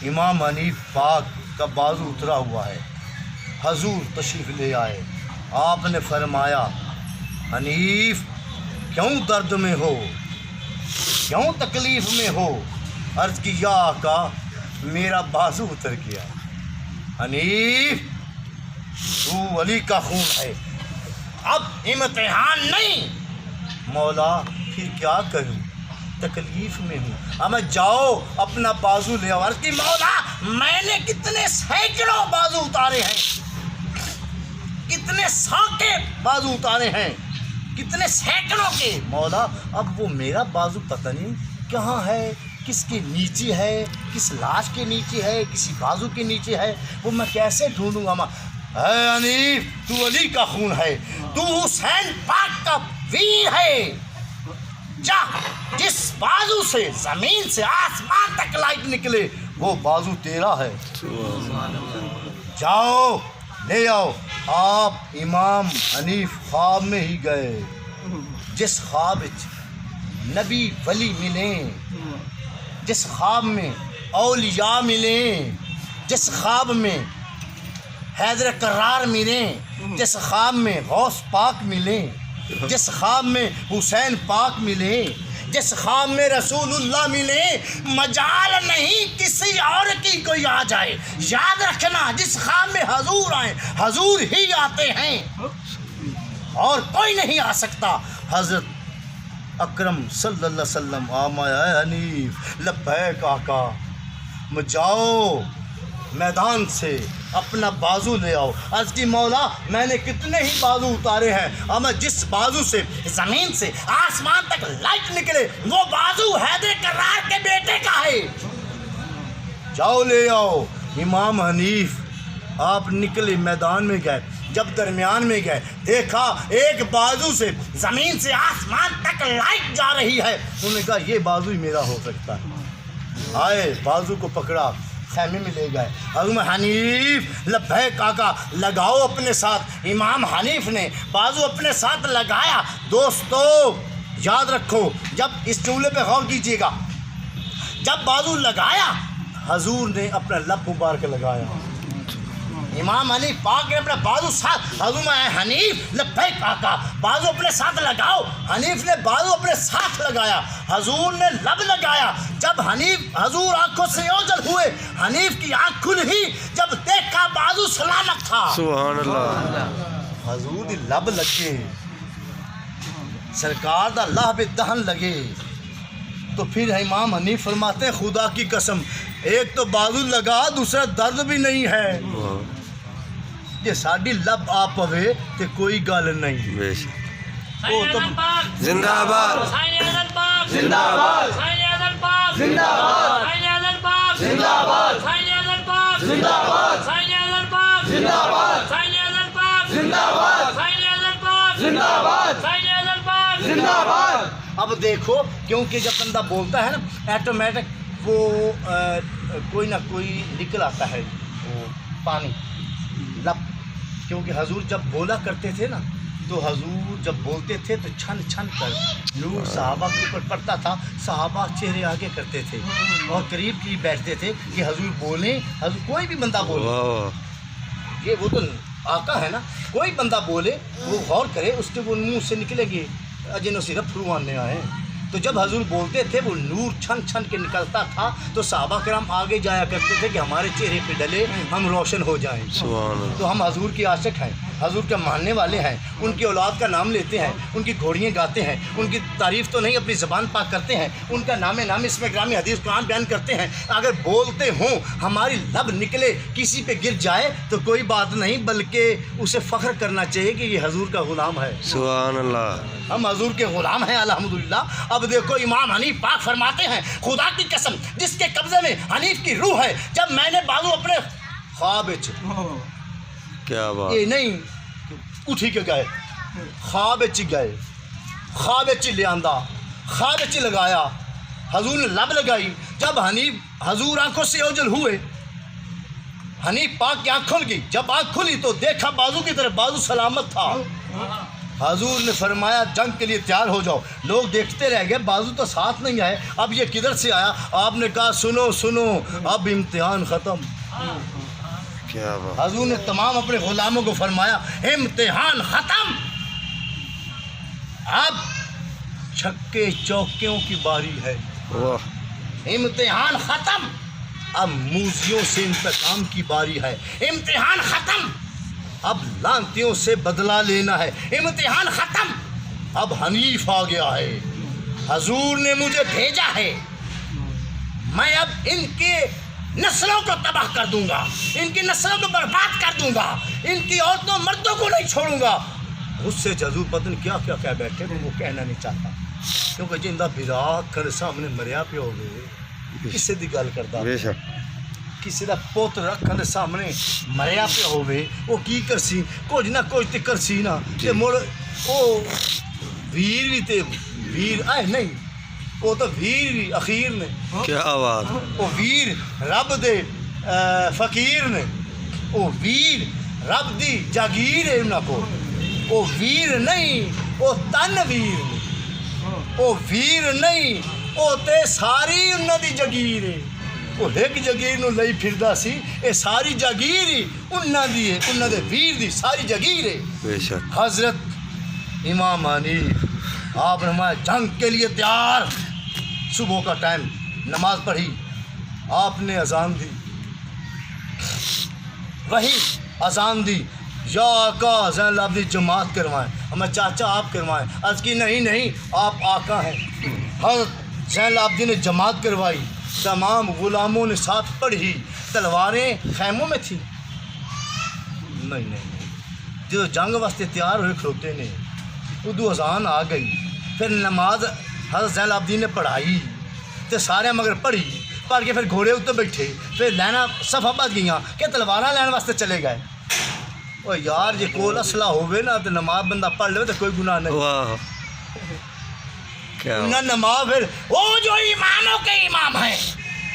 امام حنیف پاک کا بازو اترا ہوا ہے, حضور تشریف لے آئے. آپ نے فرمایا, حنیف کیوں درد میں ہو, کیوں تکلیف میں ہو؟ عرض کی یا آقا میرا بازو اتر گیا. حنیف تو علی کا خون ہے, اب امتحان نہیں. مولا پھر کیا کروں, تکلیف میں ہوں. اب میں جاؤ اپنا بازو لے آؤ. عرض کی مولا میں نے کتنے سینکڑوں بازو اتارے ہیں, کتنے سو کے بازو اتارے ہیں, کتنے سینکڑوں کے. مولا اب وہ میرا بازو پتہ نہیں کہاں ہے, کس کے نیچے ہے, کس لاش کے نیچے ہے, کسی بازو کے نیچے ہے, وہ میں کیسے ڈھونڈوں گا. اے حنیف تو علی کا خون ہے, تو حسین پاک کا ویر ہے. جا جس بازو سے زمین سے آسمان تک لائٹ نکلے وہ بازو تیرا ہے. جاؤ لے آؤ. آپ امام حنیف خواب میں ہی گئے. جس خواب نبی ولی ملیں, جس خواب میں اولیاء ملیں, جس خواب میں حیدر کرار ملیں, جس خواب میں غوث پاک ملیں, جس خواب میں حسین پاک ملیں, جس خواب میں رسول اللہ ملیں, مجال نہیں کسی اور کی کوئی آ جائے. یاد رکھنا جس خواب میں حضور آئیں حضور ہی آتے ہیں اور کوئی نہیں آ سکتا. حضرت اکرم صلی اللہ علیہ وسلم آمایا اے حنیف لبیک آقا, جاؤ میدان سے اپنا بازو لے آؤ. عرض کی مولا میں نے کتنے ہی بازو اتارے ہیں, اور میں جس بازو سے زمین سے آسمان تک لائٹ نکلے وہ بازو حیدر کرار کے بیٹے کا ہے. جاؤ لے آؤ. امام حنیف آپ نکلے, میدان میں گئے. جب درمیان میں گئے دیکھا ایک بازو سے زمین سے آسمان تک لائٹ جا رہی ہے. انہوں نے کہا یہ بازو ہی میرا ہو سکتا ہے. آئے بازو کو پکڑا, خیمے میں لے گئے. حضرت حنیف لبیک آقا لگاؤ اپنے ساتھ. امام حنیف نے بازو اپنے ساتھ لگایا. دوستو یاد رکھو, جب اس جملے پہ غور کیجیے گا, جب بازو لگایا حضور نے اپنا لب مبارک لگایا. امام حنیف پاک نے اپنا بازو ساتھ, حضور حنیف لبیک آقا بازو اپنے ساتھ لگاؤ. حنیف نے بازو اپنے ساتھ لگایا, حضور نے لب لگایا. جب حنیف حضور آنکھوں سے اوجل ہوئے, حنیف کی آنکھ کھل ہی جب دیکھا بازو سلامت تھا. سبحان اللہ. حضور دی لب لگے, سرکار دا لب دہن لگے, تو پھر امام حنیف فرماتے ہیں خدا کی قسم ایک تو بازو لگا, دوسرا درد بھی نہیں ہے. کہ ساڈی لب آ پوے تے کوئی گل نہیں. بے شک. وہ تو زندہ آباد. زندہ آباد. زندہ آباد. زندہ آباد. زندہ آباد. زندہ آباد. زندہ آباد. زندہ آباد. زندہ آباد. اب دیکھو کیونکہ جب بندہ بولتا ہے نا ایٹومیٹک وہ کوئی نہ کوئی نکل آتا ہے وہ پانی لب. کیونکہ حضور جب بولا کرتے تھے نا تو حضور جب بولتے تھے تو چھن چھن کر نور صحابہ کے اوپر پڑتا تھا. صحابہ چہرے آگے کرتے تھے اور قریب کی بیٹھتے تھے کہ حضور بولیں. حضور کوئی بھی بندہ بولے, یہ وہ تو آقا ہے نا, کوئی بندہ بولے وہ غور کرے, اس کے وہ منہ سے نکلے گی جنہوں صرف فروانے آئے. تو جب حضور بولتے تھے وہ نور چھن چھن کے نکلتا تھا, تو صحابہ کرام آگے جایا کرتے تھے کہ ہمارے چہرے پہ ڈلے ہم روشن ہو جائیں. سبحان اللہ. تو ہم حضور کے عاشق ہیں, حضور کے ماننے والے ہیں, ان کی اولاد کا نام لیتے ہیں, ان کی گھوڑیاں گاتے ہیں, ان کی تعریف تو نہیں اپنی زبان پاک کرتے ہیں, ان کا نام اس میں گرامی حدیث قرآن بیان کرتے ہیں. اگر بولتے ہوں ہماری لب نکلے کسی پہ گر جائے تو کوئی بات نہیں, بلکہ اسے فخر کرنا چاہیے کہ یہ حضور کا غلام ہے. سبحان اللہ. ہم حضور کے غلام ہیں الحمدللہ. اب دیکھو امام حنیف پاک فرماتے ہیں خدا کی قسم جس کے قبضے میں حنیف کی روح ہے, جب میں نے بازو اپنے خواب کیا بات. یہ نہیں اٹھی کے گئے, خواب گئے, خواب لے خواب لگایا, حضور نے لب لگائی. جب حضور آنکھوں سے اوجل ہوئے, حنیف پاک کی آنکھ کھل گئی. جب آنکھ کھلی تو دیکھا بازو کی طرف, بازو سلامت تھا. حضور نے فرمایا جنگ کے لیے تیار ہو جاؤ. لوگ دیکھتے رہ گئے, بازو تو ساتھ نہیں آئے, اب یہ کدھر سے آیا. آپ نے کہا سنو سنو اب امتحان ختم. کیا بات. حضور نے تمام اپنے غلاموں کو فرمایا امتحان ختم, اب چھکے چوکیوں کی باری ہے. واہ. امتحان ختم, اب موذیوں سے انتقام کی باری ہے. امتحان ختم, اب لانتیوں سے بدلہ لینا ہے. امتحان ختم, اب حنیف آ گیا ہے. حضور نے مجھے بھیجا ہے, میں اب ان کے نسلوں کو تباہ کر دوں گا, ان کی نسلوں کو برباد کر دوں گا, ان کی عورتوں مردوں کو نہیں چھوڑوں گا. اس سے حضور پتہ نہیں کیا کیا کہہ بیٹھے, وہ کہنا نہیں چاہتا کیونکہ جندہ بھرا کر سامنے مریا پہ ہو گئے کسے دی گل کرتا, بے شک. کسی دا پوت رکھن دے سامنے مریا پہ ہوئے وہ کی کرسی, کچھ نہ کچھ تے کرسی نا. تے مڑ او ویر بھی تے ویر آئے نہیں, وہ تو ویر بھی اخیر نے, کیا بات. وہ ویر رب دے فقیر نے, وہ ویر رب دی جاگیر ہے انہاں کو. وہ ویر نہیں وہ تن ویر نے, وہ ویر نہیں وہ تے ساری انہاں دی جاگیر ہے. وہ ایک جاگیر نو لئی پھردا سی, اے ساری جاگیر ہی انہاں دی ہے, انہاں دے ویر دی ساری جاگیر ہے. بے شک. حضرت امام حنیف آپ نے ہمارے جنگ کے لیے تیار. صبح کا ٹائم نماز پڑھی, آپ نے اذان دی, وہی اذان دی, یا آقا زین العابدین جماعت کروائیں. ہمیں چاچا آپ کروائیں. عرض کی نہیں آپ آقا ہیں. حضرت زین العابدین نے جماعت کروائی, تمام غلاموں نے ساتھ پڑھی. تلواریں خیموں میں تھیں نہیں, جو جنگ واسطے تیار ہوئے کھلوتے نے, اردو اذان آ گئی. پھر نماز حضرت زین العابدین نے پڑھائی تو سارے مگر پڑھ کے پھر گھوڑے اتنے بیٹھے, پھر لینا صفا بچ گئیاں کہ تلواراں لین واسطے چلے گئے. او یار جے کول اسلحہ ہوئے نا تو نماز بندہ پڑھ لے تو کوئی گناہ نہیں. واہ. کیا نہ نماز پھر وہ جو اماموں کے امام ہیں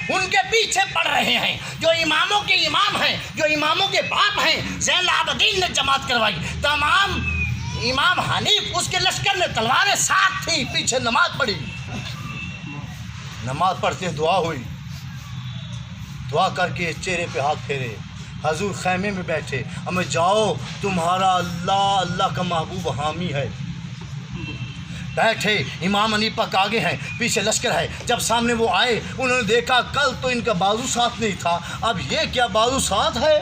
ان کے پیچھے پڑھ رہے ہیں, جو اماموں کے امام ہیں, جو اماموں کے باپ ہیں. زین العابدین نے جماعت کروائی, تمام امام حنیف اس کے لشکر نے تلواریں ساتھ تھی, پیچھے نماز پڑھی. نماز پڑھتے دعا ہوئی, دعا کر کے چہرے پہ ہاتھ پھیرے. حضور خیمے میں بیٹھے, ہمیں جاؤ تمہارا اللہ کا محبوب حامی ہے. بیٹھے, امام حنیف پاک آگے ہیں, پیچھے لشکر ہے. جب سامنے وہ آئے انہوں نے دیکھا کل تو ان کا بازو ساتھ نہیں تھا, اب یہ کیا بازو ساتھ ہے.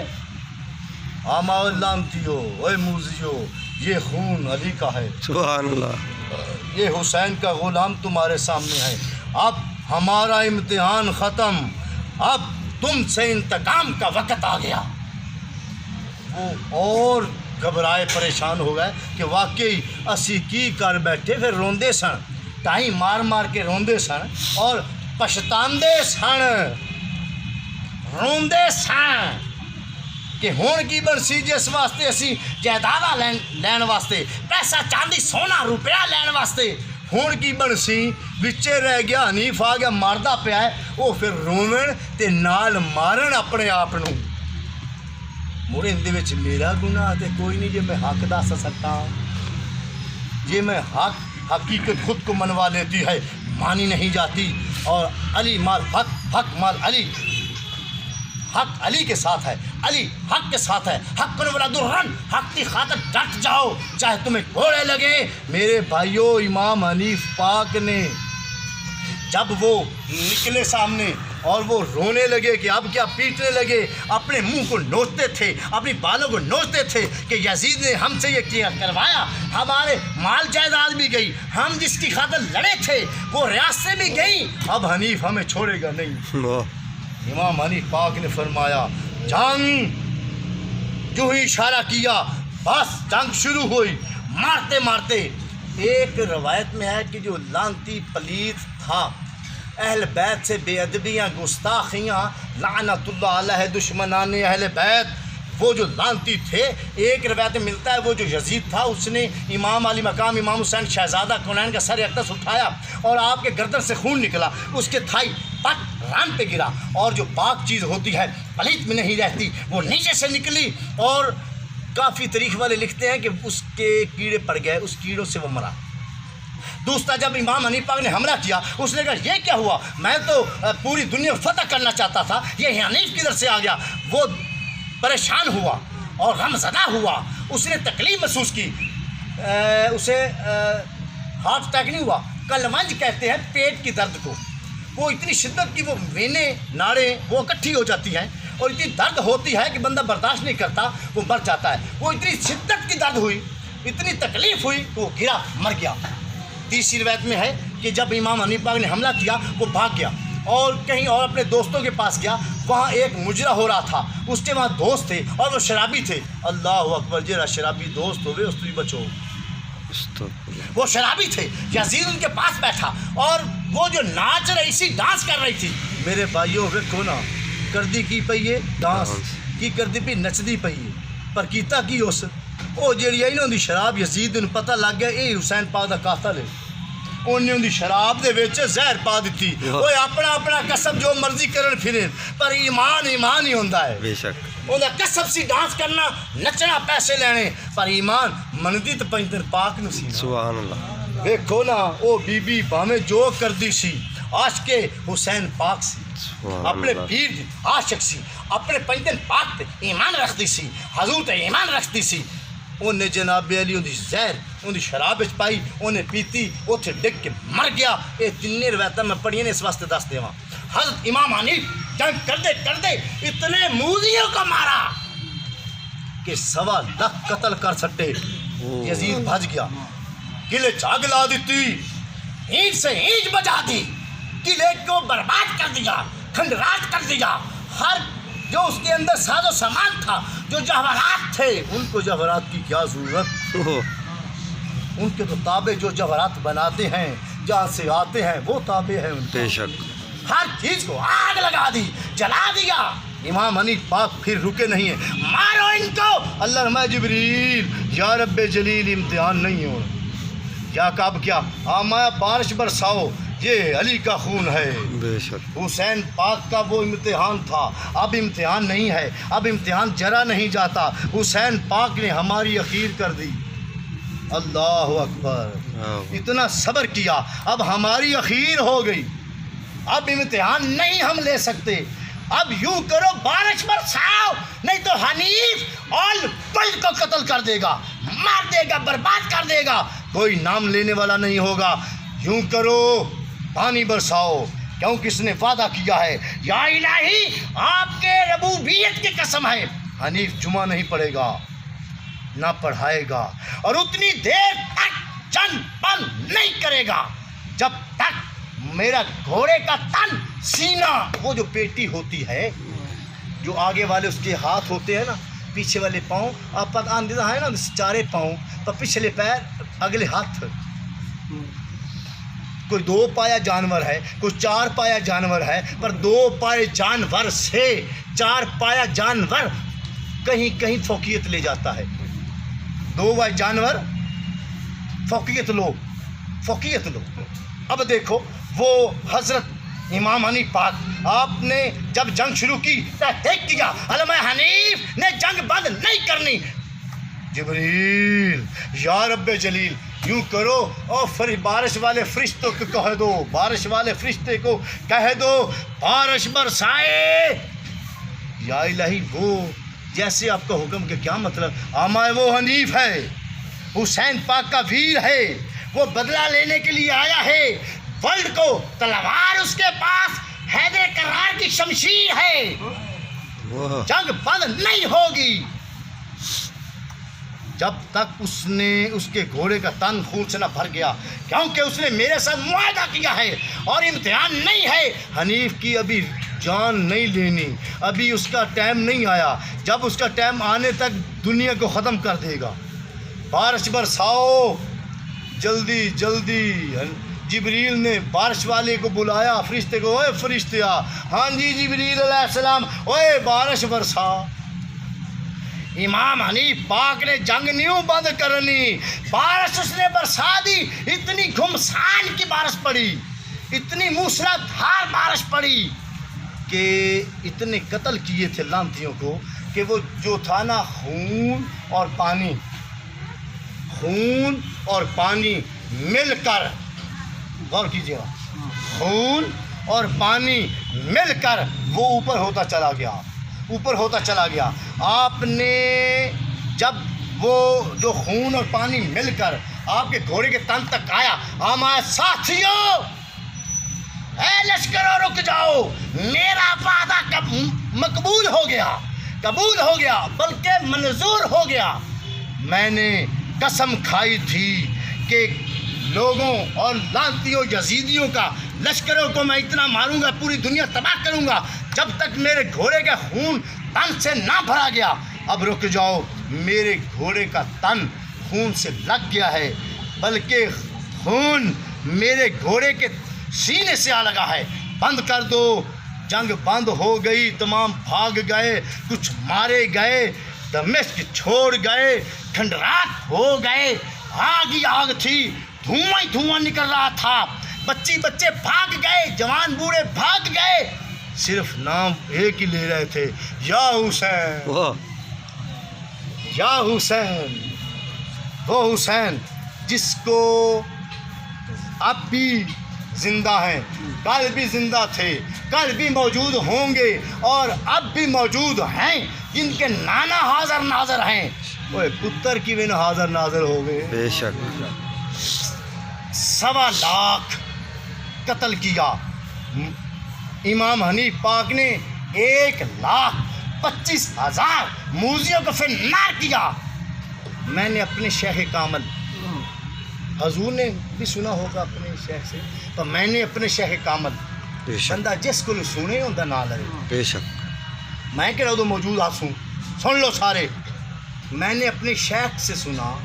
آما لانتیو اے موذیو, یہ خون علی کا ہے, سبحان اللہ. یہ حسین کا غلام تمہارے سامنے ہے. اب ہمارا امتحان ختم, اب تم سے انتقام کا وقت آ گیا. وہ اور گھبرائے پریشان ہو گئے کہ واقعی اسی کی کر بیٹھے. پھر روندے سن, ٹائم مار کے روندے سن اور پچھتاندے سن, روندے سن کہ ہون کی بنسی جس واسطے اسی جائیداداں لین واسطے, پیسہ چاندی سونا روپیہ لین واسطے ہون کی بنسی. بچے رہ گیا, حنیف آ گیا ماردا پیا ہے. وہ پھر روون تے نال مارن اپنے آپ نو. مڑے اندے وچ میرا گناہ تے کوئی نہیں جے میں حق دس سکتا ہوں. جے میں حقیقت خود کو منوا لیتی ہے مانی نہیں جاتی. اور علی مال حق, حق مال علی. حق علی کے ساتھ ہے، علی حق کے ساتھ ہے، حق ولادالرن، حق کی خاطر ڈٹ جاؤ چاہے تمہیں گھوڑے لگے۔ میرے بھائیوں، امام حنیف پاک نے جب وہ نکلے سامنے اور وہ رونے لگے کہ اب کیا، پیٹنے لگے، اپنے منہ کو نوچتے تھے، اپنی بالوں کو نوچتے تھے کہ یزید نے ہم سے یہ کیا کروایا، ہمارے مال جائیداد بھی گئی، ہم جس کی خاطر لڑے تھے وہ ریاستیں بھی گئیں، اب حنیف ہمیں چھوڑے گا نہیں۔ امام حنیف پاک نے فرمایا جنگ، جو ہی اشارہ کیا بس جنگ شروع ہوئی، مارتے مارتے۔ ایک روایت میں ہے کہ جو لعنتی پلیت تھا، اہل بیت سے بے ادبیاں، گستاخیاں، لعنت اللہ علیہ دشمنان اہل بیت، وہ جو لعنتی تھے، ایک روایت میں ملتا ہے وہ جو یزید تھا اس نے امام علی مقام امام حسین شہزادہ کونین کا سر اقدس اٹھایا اور آپ کے گردن سے خون نکلا، اس کے تھائی پٹ ران پہ گرا، اور جو پاک چیز ہوتی ہے پلیت میں نہیں رہتی، وہ نیچے سے نکلی، اور کافی تاریخ والے لکھتے ہیں کہ اس کے کیڑے پڑ گئے، اس کیڑوں سے وہ مرا۔ دوسرا جب امام حنیف پاک نے حملہ کیا، اس نے کہا یہ کیا ہوا، میں تو پوری دنیا فتح کرنا چاہتا تھا، یہ حنیف کدھر سے آ گیا۔ وہ پریشان ہوا اور غم زدہ ہوا، اس نے تکلیف محسوس کی، اسے ہارٹ اٹیک نہیں ہوا، کلونج کہتے ہیں پیٹ کی درد کو، وہ اتنی شدت کی وہ وینے ناڑیں وہ اکٹھی ہو جاتی ہیں اور اتنی درد ہوتی ہے کہ بندہ برداشت نہیں کرتا، وہ مر جاتا ہے۔ وہ اتنی شدت کی درد ہوئی، اتنی تکلیف ہوئی، وہ گرا، مر گیا۔ تیسری روایت میں ہے کہ جب امام حنیف پاک نے حملہ کیا وہ بھاگ گیا اور کہیں اور اپنے دوستوں کے پاس گیا، وہاں ایک مجرا ہو رہا تھا، اس کے وہاں دوست تھے اور وہ شرابی تھے۔ اللہ اکبر، جرا شرابی دوست ہوئے اس تو بچو، وہ شرابی تھے۔ یزید ان کے پاس بیٹھا اور وہ جو ناچ رہی سی، ڈانس کر رہی تھی، میرے بھائیوں ویکھو نا، کردی کی پئی ہے ڈانس کی، کردی پئی نچدی پئی ہے، پر کیتا کی اس وہ جیڑی انہوں دی شراب، یزید نوں پتہ لگ گیا یہ حسین پاک دا قاتل ہے، انہیں ان دی شراب دے وچ زہر پا دیتی۔ اوے اپنا اپنا قسم جو مرضی کرن پھرن، پر ایمان ایمان ہی ہوندا ہے۔ بے شک انہاں قسم سی ڈانس کرنا، نچنا، پیسے لینے، پر ایمان منتی تے پنجتن پاک نو سی۔ سبحان اللہ۔ ویکھو نا، او بی بی بھاویں جو کردی سی، عاشق حسین پاک سی، اپنے پیر دی عاشق سی، اپنے پنجتن پاک تے ایمان رکھتی سی، حضور تے ایمان رکھتی سی۔ انہیں جناب علی ان دی زہر ان دی شراب پائی، انہیں پیتی، اتنے ڈگ کے مر گیا۔ یہ تین روایتیں میں پڑھی نے اس واسطے دس دیواں۔ حضرت امام حنیف جنگ کرتے اتنے موذیوں کو مارا کہ 1.25 لاکھ قتل کر سٹے۔ یزید بھج گیا، قلعے آگ لا دیتی، اینٹ سے اینٹ بجا دی، قلعے کو برباد کر دیا، کھنڈرات کر دیا۔ ہر جو اس کے اندر ساز و سامان تھا، جو جواہرات تھے، ان کو جواہرات کی کیا ضرورت، ان کے تو تابع جو جواہرات بناتے ہیں، جہاں سے آتے ہیں وہ تابع ہیں ان کے۔ بے شک ہر چیز کو آگ لگا دی، جلا دیا۔ امام حنیف پاک پھر رکے نہیں ہیں، مارو ان کو۔ اللہ رحمہ جبریل، یا رب جلیل امتحان نہیں ہو، یا کب کیا آمایا بارش برساؤ، یہ علی کا خون ہے۔ بے شک حسین پاک کا وہ امتحان تھا، اب امتحان نہیں ہے، اب امتحان جرا نہیں جاتا۔ حسین پاک نے ہماری اخیر کر دی۔ اللہ اکبر، اتنا صبر کیا، اب ہماری اخیر ہو گئی، اب امتحان نہیں ہم لے سکتے۔ اب یوں کرو، بارش برساؤ، نہیں تو حنیف آل کل کو قتل کر دے گا، مار دے گا، برباد کر دے گا، کوئی نام لینے والا نہیں ہوگا۔ یوں کرو، پانی برساؤ، کیونکہ اس نے وعدہ کیا ہے، یا الہی آپ کے ربوبیت کی قسم ہے، حنیف جمعہ نہیں پڑھے گا، نہ پڑھائے گا، اور اتنی دیر تک جنگ بند نہیں کرے گا جب تک میرا گھوڑے کا تن، سینہ، وہ جو پیٹی ہوتی ہے، جو آگے والے اس کے ہاتھ ہوتے ہیں نا، پیچھے والے پاؤں، آپ پتہ اندازہ ہے نا، چارے پاؤں پر پچھلے پیر، اگلے ہاتھ، کوئی 2 پایا جانور ہے، کوئی 4 پایا جانور ہے، پر 2 پائے جانور سے 4 پایا جانور کہیں کہیں فوقیت لے جاتا ہے۔ 2 پائے جانور فوقیت لو۔ اب دیکھو، وہ حضرت امام حنیف پاک، آپ نے جب جنگ شروع کی تحقیق کیا، علامہ حنیف نے جنگ بند نہیں کرنی۔ جبریل، یا رب جلیل، یوں کرو اور بارش والے فرشتوں کو کہہ دو، بارش والے فرشتے کو کہہ دو، بارش برسائے۔ یا الہی وہ جیسے آپ کا حکم کے کیا مطلب؟ آمائے وہ حنیف ہے، حسین پاک کا ویر ہے، وہ بدلہ لینے کے لیے آیا ہے ورلڈ کو، تلوار اس کے پاس حیدر کرار کی شمشیر ہے، واہ جنگ بند نہیں ہوگی جب تک اس نے اس کے گھوڑے کا تن خون سے نہ بھر گیا، کیونکہ اس نے میرے ساتھ معاہدہ کیا ہے اور امتحان نہیں ہے۔ حنیف کی ابھی جان نہیں لینی، ابھی اس کا ٹائم نہیں آیا، جب اس کا ٹائم آنے تک دنیا کو ختم کر دے گا۔ بارش برساؤ جلدی جلدی۔ جبریل نے بارش والے کو بلایا، فرشتے کو، اوے فرشتیا، ہاں جی جبریل علیہ السلام، اوے بارش برسا۔ امام حنیف پاک نے جنگ نیوں بند کرنی، بارش اس نے برسا دی، اتنی گھمسان کی بارش پڑی، اتنی موسلا دھار بارش پڑی کہ اتنے قتل کیے تھے لانتیوں کو کہ وہ جو تھا نا خون اور پانی مل کر، غور کیجیے گا، خون اور پانی مل کر وہ اوپر ہوتا چلا گیا۔ آپ نے جب وہ جو خون اور پانی مل کر آپ کے گھوڑے کے تن تک آیا، ہمارے ساتھیوں، اے لشکروں رک جاؤ، میرا وعدہ قبول ہو گیا بلکہ منظور ہو گیا۔ میں نے قسم کھائی تھی کہ لوگوں اور لانتیوں یزیدیوں کا لشکروں کو میں اتنا ماروں گا، پوری دنیا تباہ کروں گا جب تک میرے گھوڑے کا خون تن سے نہ بھرا گیا۔ اب رک جاؤ، میرے گھوڑے کا تن خون سے لگ گیا ہے، بلکہ خون میرے گھوڑے کے سینے سے آ لگا ہے، بند کر دو۔ جنگ بند ہو گئی، تمام بھاگ گئے، کچھ مارے گئے، دمشق چھوڑ گئے، کھنڈرات ہو گئے، آگ ہی آگ تھی، دھواں ہی دھواں نکل رہا تھا، بچے بھاگ گئے، جوان بوڑھے بھاگ گئے، صرف نام ایک ہی لے رہے تھے، یا حسین، واہ یا حسین۔ وہ حسین جس کو اب بھی زندہ ہیں، کل بھی زندہ تھے، کل بھی موجود ہوں گے اور اب بھی موجود ہیں، جن کے نانا حاضر ناظر ہیں، وہ پتر کی بن حاضر ناظر ہو گئے۔ بے شک 1.25 لاکھ قتل کیا امام حنیف پاک نے، 1,25,000 موذیوں کو پھر نار کیا۔ میں نے اپنے شیخ کامل، حضور نے بھی سنا ہوگا اپنے شیخ سے، تو میں نے اپنے شیخ کامل، بے شک بندہ جس کو سنے ہوں نہ لگے، بے شک میں کہہ رہا ہوں موجود آپ سن لو سارے۔ میں نے اپنے شیخ سے سنا،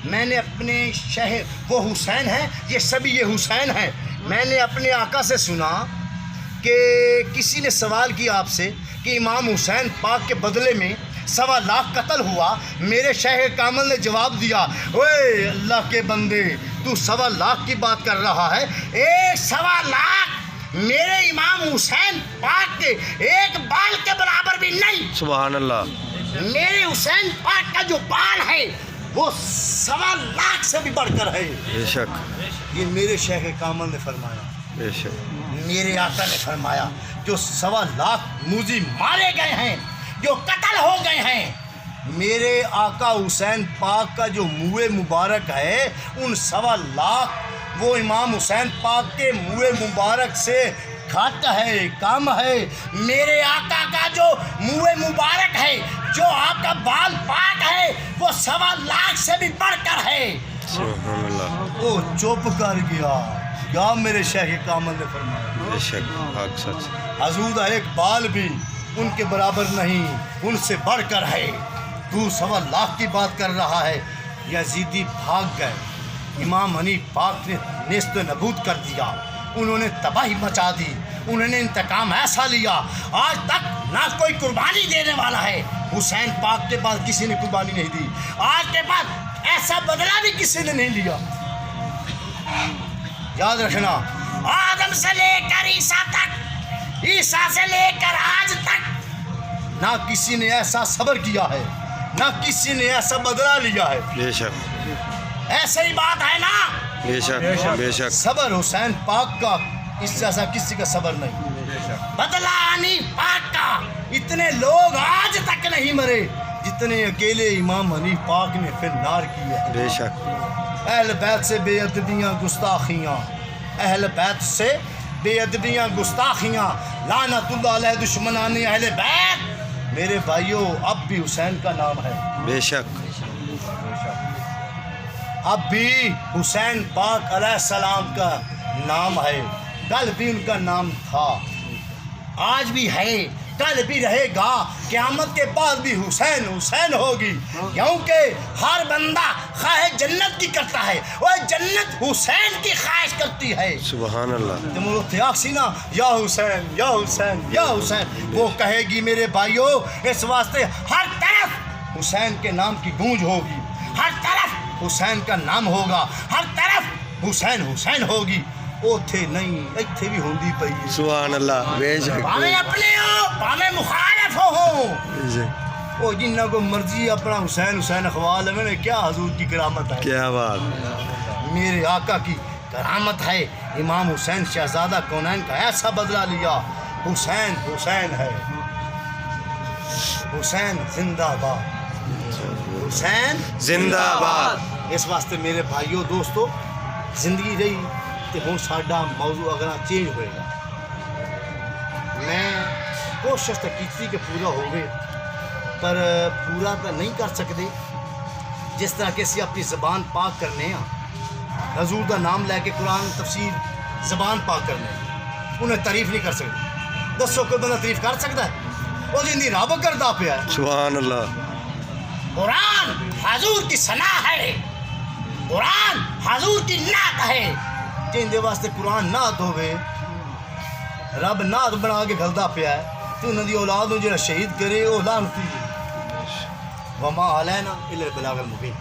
میں نے اپنے شیخ، وہ حسین ہیں، یہ سبھی یہ حسین ہیں، میں نے اپنے آقا سے سنا کہ کسی نے سوال کیا آپ سے کہ امام حسین پاک کے بدلے میں 1.25 لاکھ قتل ہوا، میرے شیخ کامل نے جواب دیا، اوے اللہ کے بندے، تو 1.25 لاکھ کی بات کر رہا ہے، 1.25 لاکھ میرے امام حسین پاک کے ایک بال کے برابر بھی نہیں۔ سبحان اللہ۔ میرے حسین پاک کا جو بال ہے وہ 1.25 لاکھ سے بھی بڑھ کر ہے۔ بے شک یہ میرے شیخ کامل نے فرمایا، بے شک میرے آقا نے فرمایا، جو 1.25 لاکھ موذی مارے گئے ہیں، جو قتل ہو گئے ہیں، میرے آقا حسین پاک کا جو منہ مبارک ہے، ان 1.25 لاکھ وہ امام حسین پاک کے منہ مبارک سے گھٹ ہے، کم ہے۔ میرے آقا کا جو منہ مبارک ہے، جو آپ کا بال پاک ہے، وہ 1.25 لاکھ سے بھی بڑھ کر ہے۔ سبحان اللہ۔ وہ چپ کر گیا، یا میرے شیخ کامل نے فرمایا، بے شک حق سچ۔ حضور کا ایک بال بھی ان کے برابر نہیں، ان سے بڑھ کر ہے۔ تو 1.25 لاکھ کی بات کر رہا ہے۔ یزیدی بھاگ گئے، امام حنیف پاک نے نیست و نبود کر دیا، انہوں نے تباہی مچا دی، انہوں نے انتقام ایسا لیا، آج تک نہ کوئی قربانی دینے والا ہے، حسین پاک کے بعد کسی نے قربانی نہیں دی، آج کے بعد ایسا بدلہ بھی کسی نے نہیں لیا۔ یاد رکھنا، آدم سے لے کر عیسیٰ تک، عیسیٰ سے لے کر آج تک نہ کسی نے ایسا صبر کیا ہے، نہ کسی نے ایسا بدلہ لیا ہے۔ بے شک ایسے ہی بات ہے نا، بے شک بے شک صبر حسین پاک کا اس جیسا کسی کا صبر نہیں، بدلہ حنیف پاک کا اتنے لوگ آج تک نہیں مرے جتنے اکیلے امام حنیف پاک نے پھر نار کی ہے. بے شک اہل بیت سے بے ادبیاں گستاخیاں، اہل بیت سے بے ادبیاں گستاخیاں، لعنت اللہ علیہ دشمنان اہل بیت. میرے بھائیوں اب بھی حسین کا نام ہے، بے شک اب بھی حسین پاک علیہ السلام کا نام ہے. کل بھی ان کا نام تھا، آج بھی ہے، کل بھی رہے گا، قیامت کے بعد بھی حسین حسین ہوگی. کیونکہ ہر بندہ خواہش جنت کی کرتا ہے اور جنت حسین کی خواہش کرتی ہے. سبحان اللہ. تم سینا یا حسین یا حسین یا حسین، وہ کہے گی میرے بھائیوں. اس واسطے ہر طرف حسین کے نام کی گونج ہوگی، ہر طرف حسین کا نام ہوگا، ہر طرف حسین حسین ہوگی. اوتھے نہیں ایتھے بھی ہوندی پئی ہے. سبحان اللہ. بے شک پاویں اپنے ہو پاویں مخالف ہو، بے شک. وہ جنہ کو مرضی اپنا حسین حسین اخوال ہے. کیا حضور کی کرامت ہے، کیا بات. میرے آقا کی کرامت ہے. امام حسین شہزادہ کونین کا ایسا بدلہ لیا. حسین حسین ہے، حسین زندہ باد، حسین زندہ باد. اس واسطے میرے بھائیوں دوستو زندگی رہی تو ہوں ساڈا موضوع اگر چینج ہوئے گا. میں کوشش تو کی کہ پورا ہوئے پر پورا تو نہیں کر سکتے. جس طرح کہ اسی اپنی زبان پاک کرنے ہاں، حضور دا نام لے کے قرآن تفسیر زبان پاک کرنے، انہیں تعریف نہیں کر سکتے. دسو کوئی بندہ تعریف کر سکتا ہے؟ وہ جن رب کرتا پیا ہے. سبحان اللہ. قرآن حضور کی ثنا ہے، قرآن حضور کی نعت ہے. جن دے واسطے قرآن نعت ہوئے، رب نعت بنا کے گھلدا پیا ہے تو انہوں دی اولاد نو جڑا شہید کرے وہ لعنتی ہے. وما علینا الا البلاغ المبین.